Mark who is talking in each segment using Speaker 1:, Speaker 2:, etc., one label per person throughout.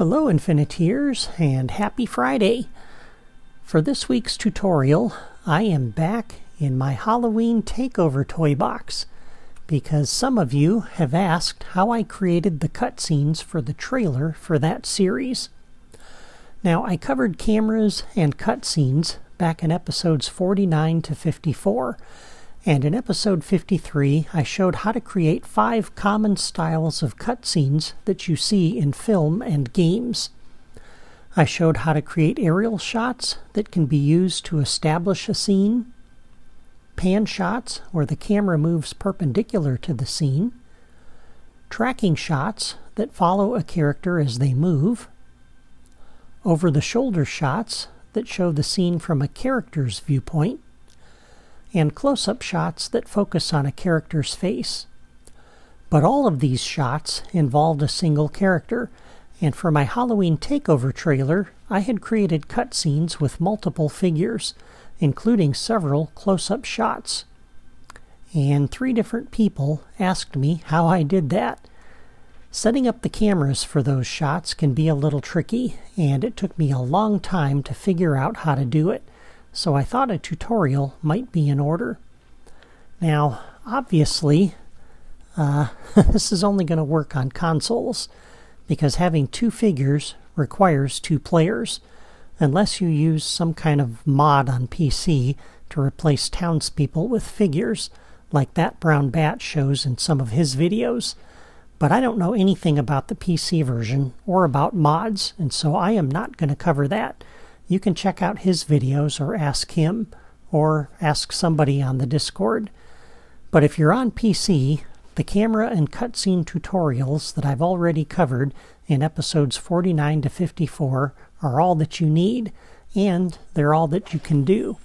Speaker 1: Hello Infiniteers, and happy Friday! For this week's tutorial, I am back in my Halloween Takeover toy box because some of you have asked how I created the cutscenes for the trailer for that series. Now, I covered cameras and cutscenes back in episodes 49 to 54, and in episode 53 I showed how to create 5 common styles of cutscenes that you see in film and games. I showed how to create aerial shots that can be used to establish a scene, pan shots where the camera moves perpendicular to the scene, tracking shots that follow a character as they move, over-the-shoulder shots that show the scene from a character's viewpoint, and close-up shots that focus on a character's face. But all of these shots involved a single character, and for my Halloween Takeover trailer, I had created cutscenes with multiple figures, including several close-up shots. And 3 different people asked me how I did that. Setting up the cameras for those shots can be a little tricky, and it took me a long time to figure out how to do it. So I thought a tutorial might be in order. Now, obviously, this is only going to work on consoles, because having 2 figures requires 2 players, unless you use some kind of mod on PC to replace townspeople with figures, like that brown bat shows in some of his videos. But I don't know anything about the PC version or about mods, and so I am not going to cover that. You can check out his videos or ask him or ask somebody on the Discord. But if you're on PC, the camera and cutscene tutorials that I've already covered in episodes 49 to 54 are all that you need, and they're all that you can do.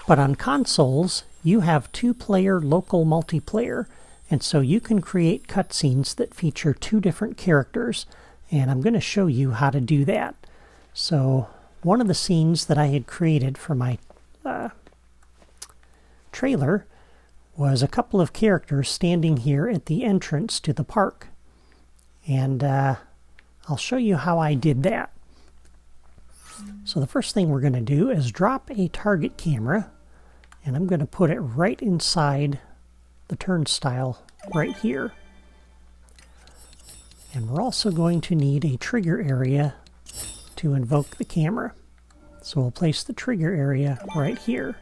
Speaker 1: But on consoles, you have 2-player local multiplayer, and so you can create cutscenes that feature 2 different characters, and I'm going to show you how to do that. So one of the scenes that I had created for my trailer was a couple of characters standing here at the entrance to the park. And I'll show you how I did that. So the first thing we're going to do is drop a target camera, and I'm going to put it right inside the turnstile right here. And we're also going to need a trigger area to invoke the camera. So we'll place the trigger area right here.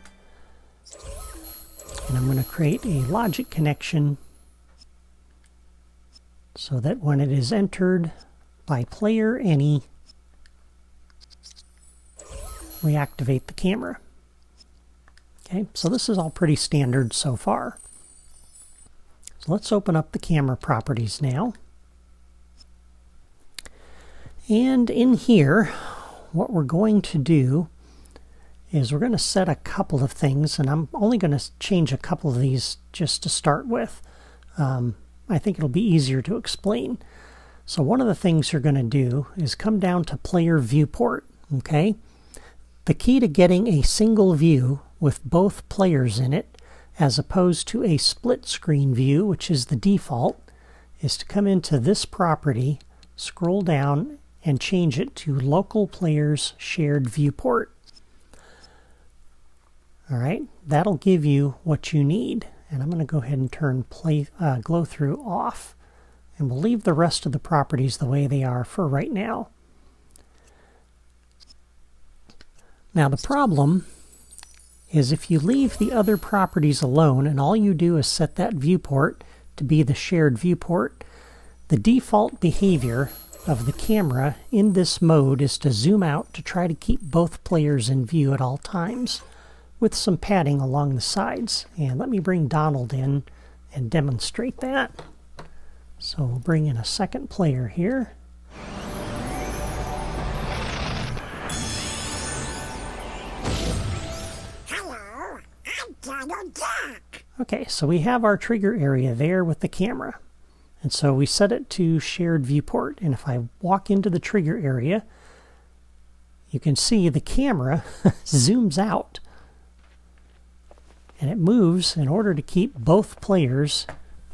Speaker 1: And I'm going to create a logic connection so that when it is entered by player any, we activate the camera. Okay, so this is all pretty standard so far. So let's open up the camera properties now. And in here, what we're going to do is we're going to set a couple of things, and I'm only going to change a couple of these just to start with. I think it'll be easier to explain. So one of the things you're going to do is come down to player viewport, okay? The key to getting a single view with both players in it, as opposed to a split screen view, which is the default, is to come into this property, scroll down, and change it to local players shared viewport. Alright, that'll give you what you need. And I'm going to go ahead and turn glow through off. And we'll leave the rest of the properties the way they are for right now. Now the problem is if you leave the other properties alone and all you do is set that viewport to be the shared viewport, the default behavior of the camera in this mode is to zoom out to try to keep both players in view at all times, with some padding along the sides. And let me bring Donald in and demonstrate that. So we'll bring in a second player here.
Speaker 2: Hello, I'm Donald Duck.
Speaker 1: Okay, so we have our trigger area there with the camera. And so we set it to shared viewport. And if I walk into the trigger area, you can see the camera zooms out. And it moves in order to keep both players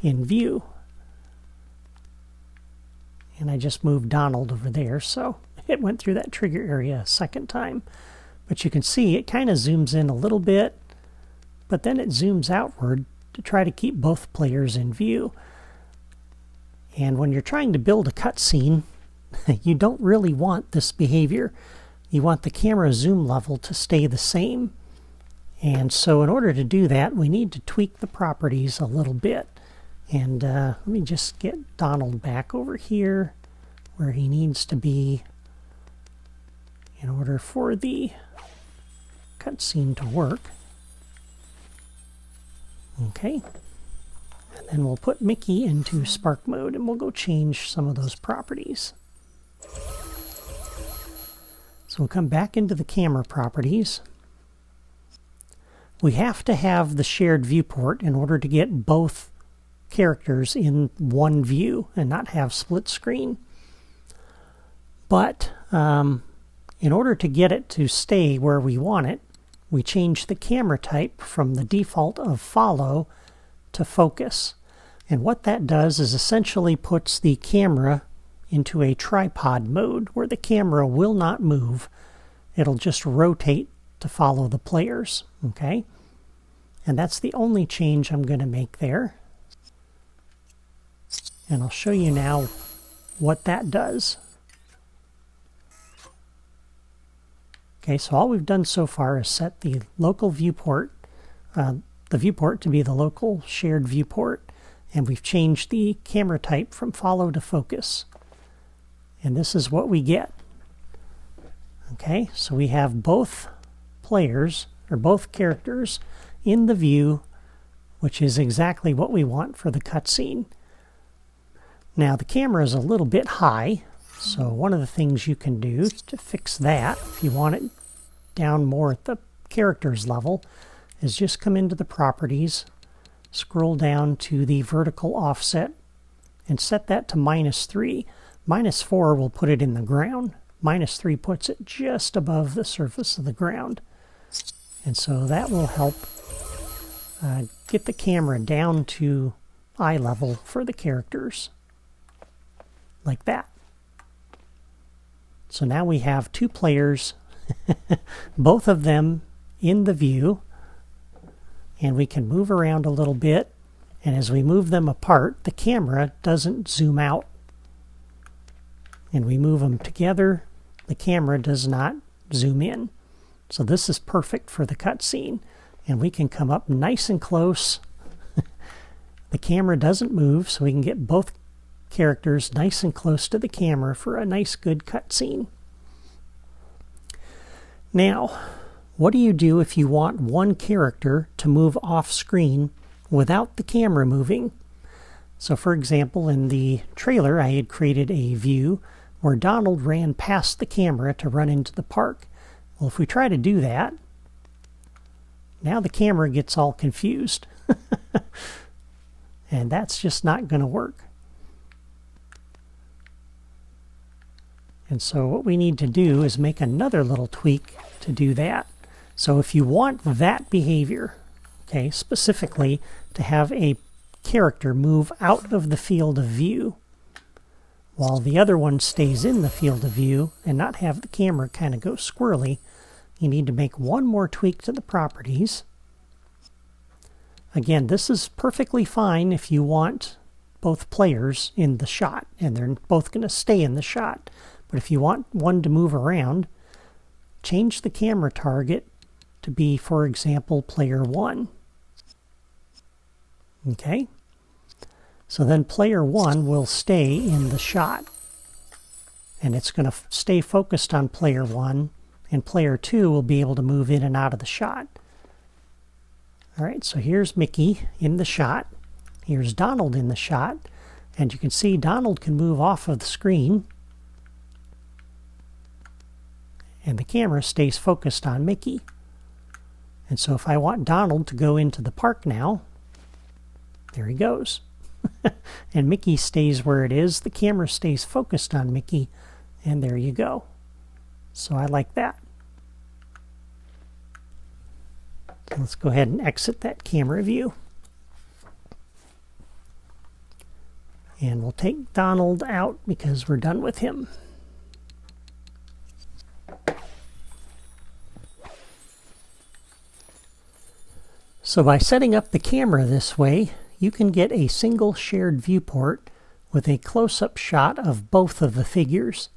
Speaker 1: in view. And I just moved Donald over there, so it went through that trigger area a second time. But you can see it kind of zooms in a little bit, but then it zooms outward to try to keep both players in view. And when you're trying to build a cutscene, you don't really want this behavior. You want the camera zoom level to stay the same. And so in order to do that, we need to tweak the properties a little bit. And let me just get Donald back over here where he needs to be in order for the cutscene to work. Okay. And then we'll put Mickey into Spark mode and we'll go change some of those properties. So we'll come back into the camera properties. We have to have the shared viewport in order to get both characters in one view and not have split screen. But in order to get it to stay where we want it, we change the camera type from the default of follow to focus. And what that does is essentially puts the camera into a tripod mode where the camera will not move. It'll just rotate to follow the players. Okay? And that's the only change I'm going to make there. And I'll show you now what that does. Okay, so all we've done so far is set the local viewport, the viewport to be the local shared viewport, and we've changed the camera type from follow to focus. And this is what we get. Okay, so we have both players, or both characters, in the view, which is exactly what we want for the cutscene. Now the camera is a little bit high, so one of the things you can do to fix that, if you want it down more at the characters level, is just come into the properties, scroll down to the vertical offset, and set that to -3. -4 will put it in the ground. -3 puts it just above the surface of the ground. And so that will help get the camera down to eye level for the characters. Like that. So now we have two players, both of them in the view, and we can move around a little bit, and as we move them apart, the camera doesn't zoom out. And we move them together, the camera does not zoom in. So this is perfect for the cutscene, and we can come up nice and close. The camera doesn't move, so we can get both characters nice and close to the camera for a nice good cutscene. Now, what do you do if you want one character to move off screen without the camera moving? So for example, in the trailer I had created a view where Donald ran past the camera to run into the park. Well, if we try to do that, now the camera gets all confused. And that's just not going to work. And so what we need to do is make another little tweak to do that. So if you want that behavior, okay, specifically to have a character move out of the field of view while the other one stays in the field of view and not have the camera kind of go squirrely, you need to make one more tweak to the properties. Again, this is perfectly fine if you want both players in the shot and they're both going to stay in the shot. But if you want one to move around, change the camera target to be, for example, player 1. Okay? So then player 1 will stay in the shot. And it's going to stay focused on player 1, and player 2 will be able to move in and out of the shot. Alright, so here's Mickey in the shot. Here's Donald in the shot. And you can see Donald can move off of the screen. And the camera stays focused on Mickey. And so if I want Donald to go into the park now, there he goes. And Mickey stays where it is. The camera stays focused on Mickey, and there you go. So I like that. Let's go ahead and exit that camera view. And we'll take Donald out because we're done with him. So by setting up the camera this way, you can get a single shared viewport with a close-up shot of both of the figures.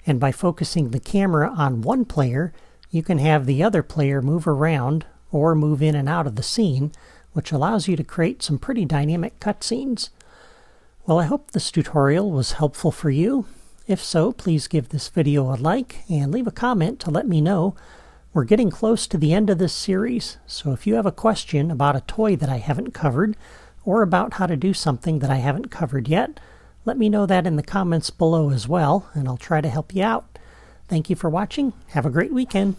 Speaker 1: And by focusing the camera on one player, you can have the other player move around or move in and out of the scene, which allows you to create some pretty dynamic cutscenes. Well, I hope this tutorial was helpful for you. If so, please give this video a like and leave a comment to let me know. We're getting close to the end of this series, so if you have a question about a toy that I haven't covered, or about how to do something that I haven't covered yet, let me know that in the comments below as well, and I'll try to help you out. Thank you for watching. Have a great weekend.